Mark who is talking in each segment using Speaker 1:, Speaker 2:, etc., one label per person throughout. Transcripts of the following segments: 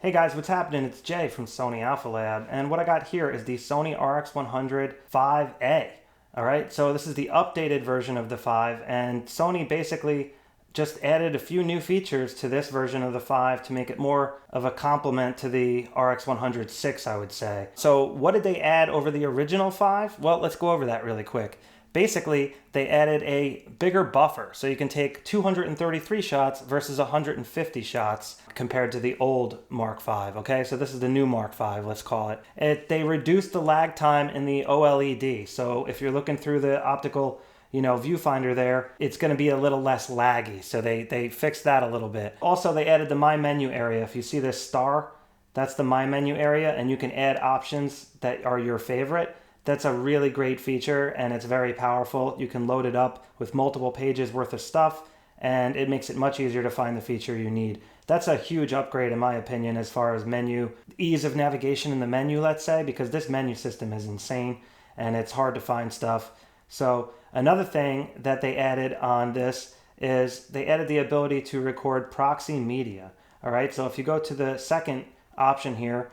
Speaker 1: Hey guys, what's happening? It's Jay from Sony Alpha Lab, and what I got here is the Sony RX100 VA. All right, so this is the updated version of the 5, and Sony basically just added a few new features to this version of the 5 to make it more of a complement to the RX100 6, I would say. So what did they add over the original 5? Well, let's go over that really quick. Basically, they added a bigger buffer, so you can take 233 shots versus 150 shots compared to the old Mark V, okay? So this is the new Mark V, let's call it. They reduced the lag time in the OLED, so if you're looking through the optical viewfinder there, it's going to be a little less laggy, so they fixed that a little bit. Also, they added the My Menu area. If you see this star, that's the My Menu area, and you can add options that are your favorite. That's a really great feature, and it's very powerful. You can load it up with multiple pages worth of stuff, and it makes it much easier to find the feature you need. That's a huge upgrade in my opinion as far as menu, ease of navigation in the menu, let's say, because this menu system is insane, and it's hard to find stuff. So another thing that they added on this is they added the ability to record proxy media. All right, so if you go to the second option here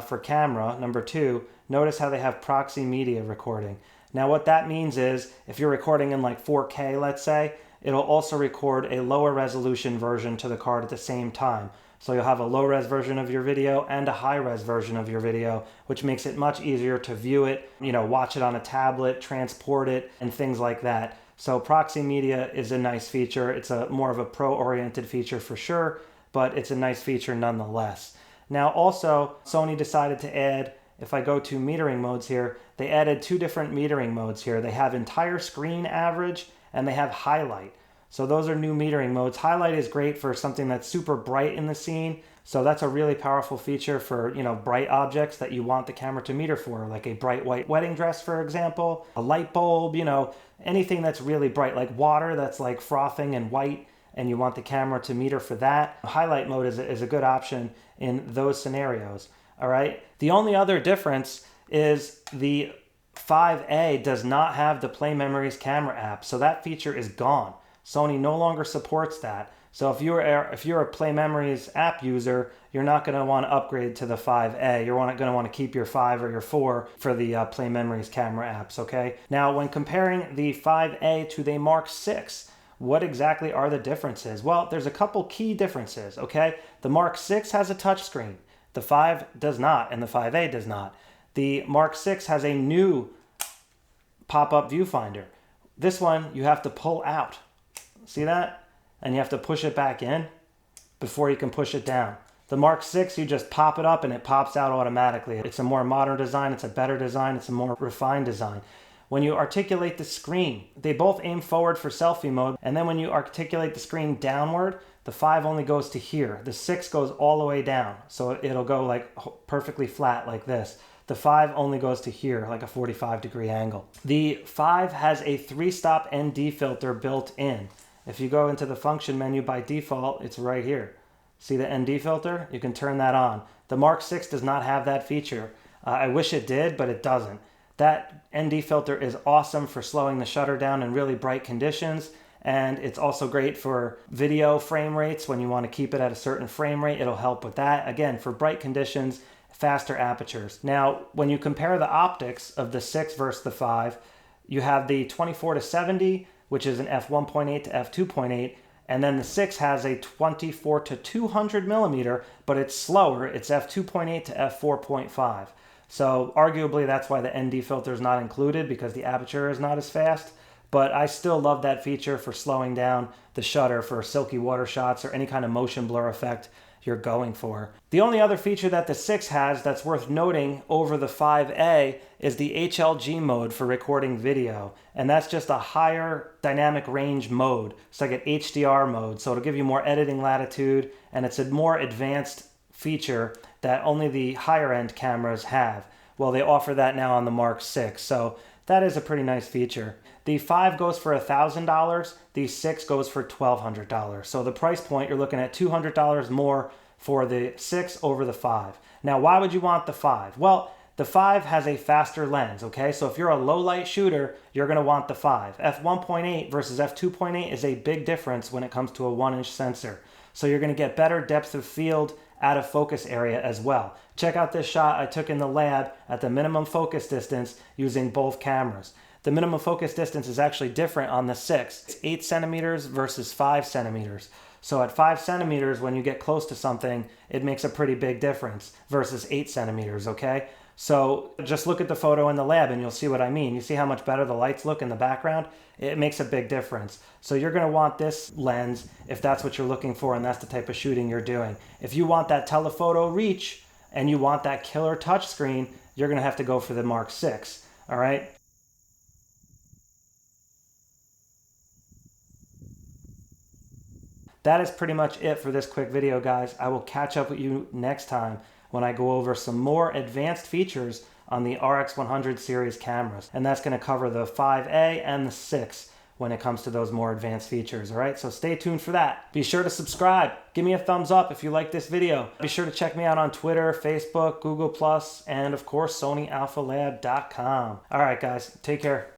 Speaker 1: for camera, number 2, notice how they have proxy media recording. Now what that means is if you're recording in like 4K, let's say, it'll also record a lower resolution version to the card at the same time. So you'll have a low res version of your video and a high res version of your video, which makes it much easier to view it, watch it on a tablet, transport it, and things like that. So proxy media is a nice feature. It's a more of a pro-oriented feature for sure, but it's a nice feature nonetheless. Now also, Sony decided to add, if I go to metering modes here, they added 2 different metering modes here. They have entire screen average and they have highlight. So those are new metering modes. Highlight is great for something that's super bright in the scene. So that's a really powerful feature for, bright objects that you want the camera to meter for, like a bright white wedding dress, for example, a light bulb, anything that's really bright, like water that's like frothing and white, and you want the camera to meter for that. Highlight mode is a good option in those scenarios. All right. The only other difference is the 5A does not have the Play Memories camera app, so that feature is gone. Sony no longer supports that. So if you're a Play Memories app user, you're not going to want to upgrade to the 5A. You're going to want to keep your 5 or your 4 for the Play Memories camera apps. Okay. Now, when comparing the 5A to the Mark VI, what exactly are the differences? Well, there's a couple key differences. Okay. The Mark VI has a touchscreen. The 5 does not, and the 5A does not. The Mark VI has a new pop-up viewfinder. This one you have to pull out. See that? And you have to push it back in before you can push it down. The Mark VI, you just pop it up and it pops out automatically. It's a more modern design, it's a better design, it's a more refined design. When you articulate the screen, they both aim forward for selfie mode, and then when you articulate the screen downward, the 5 only goes to here. The 6 goes all the way down, so it'll go like perfectly flat like this. The 5 only goes to here, like a 45-degree angle. The 5 has a 3-stop ND filter built in. If you go into the function menu by default, it's right here. See the ND filter? You can turn that on. The Mark VI does not have that feature. I wish it did, but it doesn't. That ND filter is awesome for slowing the shutter down in really bright conditions, and it's also great for video frame rates. When you want to keep it at a certain frame rate, it'll help with that. Again, for bright conditions, faster apertures. Now, when you compare the optics of the 6 versus the 5, you have the 24-70, which is an f1.8 to f2.8, and then the 6 has a 24 to 200 millimeter, but it's slower. It's f2.8 to f4.5. So arguably that's why the ND filter is not included, because the aperture is not as fast. But I still love that feature for slowing down the shutter for silky water shots or any kind of motion blur effect you're going for. The only other feature that the 6 has that's worth noting over the 5A is the HLG mode for recording video. And that's just a higher dynamic range mode. It's like an HDR mode, so it'll give you more editing latitude, and it's a more advanced feature that only the higher end cameras have. Well, they offer that now on the Mark VI, so that is a pretty nice feature. The 5 goes for $1,000, the 6 goes for $1,200. So the price point, you're looking at $200 more for the 6 over the 5. Now, why would you want the 5? Well, the 5 has a faster lens, okay? So if you're a low light shooter, you're gonna want the 5. f1.8 versus f2.8 is a big difference when it comes to a 1-inch sensor. So you're gonna get better depth of field out of focus area as well. Check out this shot I took in the lab at the minimum focus distance using both cameras. The minimum focus distance is actually different on the 6. It's 8 centimeters versus 5 centimeters. So at 5 centimeters, when you get close to something, it makes a pretty big difference versus 8 centimeters, okay? So just look at the photo in the lab and you'll see what I mean. You see how much better the lights look in the background? It makes a big difference. So you're gonna want this lens if that's what you're looking for and that's the type of shooting you're doing. If you want that telephoto reach and you want that killer touchscreen, you're gonna have to go for the Mark 6, all right? That is pretty much it for this quick video, guys. I will catch up with you next time when I go over some more advanced features on the RX100 series cameras. And that's gonna cover the 5A and the 6 when it comes to those more advanced features, all right? So stay tuned for that. Be sure to subscribe. Give me a thumbs up if you like this video. Be sure to check me out on Twitter, Facebook, Google+, and of course, SonyAlphaLab.com. All right, guys, take care.